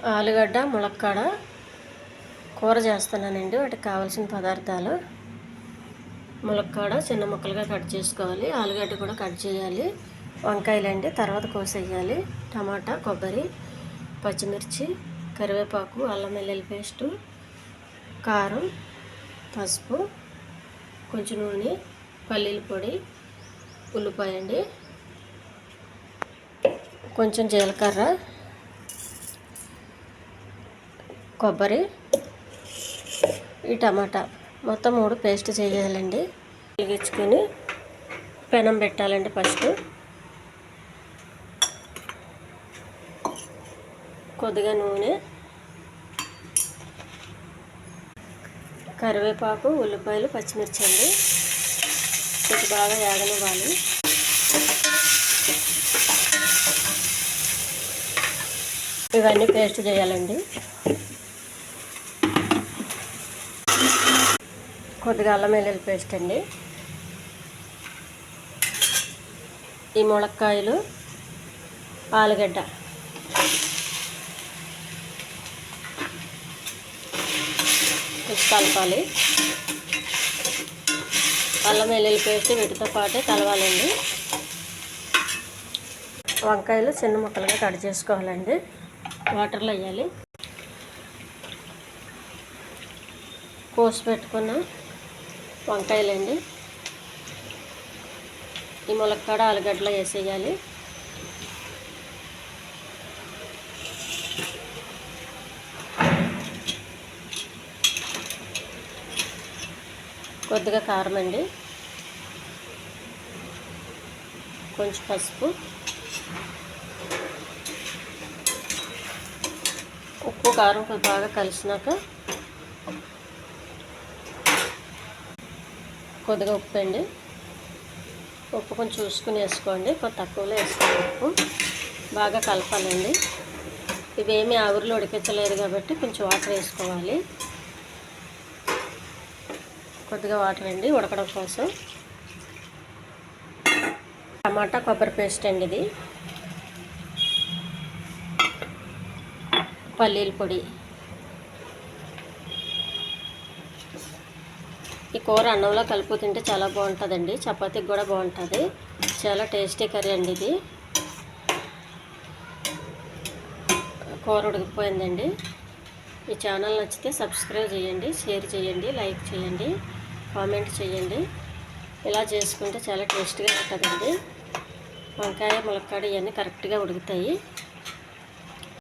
ఆలుగడ్డ ములక్కాడ కూర చేస్తున్నానండి. వాటికి కావాల్సిన పదార్థాలు: ములక్కాడ చిన్న ముక్కలుగా కట్ చేసుకోవాలి, ఆలుగడ్డ కూడా కట్ చేయాలి, వంకాయలండి తర్వాత కోసేయాలి, టమాటా, కొబ్బరి, పచ్చిమిర్చి, కరివేపాకు, అల్లం వెల్లుల్లి పేస్టు, కారం, పసుపు, కొంచెం నూనె, పల్లీల పొడి, ఉల్లిపాయ అండి, కొంచెం జీలకర్ర, కొబ్బరి, ఈ టమాటా మొత్తం 3 పేస్ట్ చేయాలండి. వెలిగించుకొని పెనం పెట్టాలండి. ఫస్ట్ కొద్దిగా నూనె, కరివేపాకు, ఉల్లిపాయలు, పచ్చిమిర్చి అండి కొంచెం బాగా వేగనివ్వాలి. ఇవన్నీ పేస్ట్ చేయాలండి. కొద్దిగా అల్లం వెల్లుల్లి పేస్ట్ అండి, ఈ ములక్కాయలు, ఆలుగడ్డ, కలపాలి. అల్లం వెల్లుల్లి పేస్ట్ వీటితో పాటే కలవాలండి. వంకాయలు చిన్న ముక్కలుగా కట్ చేసుకోవాలండి. వాటర్లో వేయాలి. కోసి పెట్టుకున్న వంకాయలండి ఈ ములక్కాడ ఆలుగడ్డలో వేసేయాలి. కొద్దిగా కారం అండి, కొంచెం పసుపు, ఉప్పు, కారం కొంచెం బాగా కలిసినాక కొద్దిగా ఉప్పు అండి. ఉప్పు కొంచెం చూసుకుని వేసుకోండి, కొంచెం తక్కువలో వేసుకోండి. ఉప్పు బాగా కలపాలండి. ఇవేమీ ఆవిరిలో ఉడికించలేదు కాబట్టి కొంచెం వాటర్ వేసుకోవాలి. కొద్దిగా వాటర్ అండి ఉడకడం కోసం. టమాటా, కొబ్బరి పేస్ట్ అండి ఇది, పల్లీల పొడి. ఈ కూర అన్నంలో కలుపు తింటే చాలా బాగుంటుందండి, చపాతీకి కూడా బాగుంటుంది. చాలా టేస్టీ కర్రీ అండి ఇది. కూర ఉడికిపోయిందండి. ఈ ఛానల్ నచ్చితే సబ్స్క్రైబ్ చేయండి, షేర్ చేయండి, లైక్ చేయండి, కామెంట్ చేయండి. ఇలా చేసుకుంటే చాలా టేస్టీగా ఉంటుందండి. వంకాయ, ములక్కాడ ఇవన్నీ కరెక్ట్గా ఉడుకుతాయి.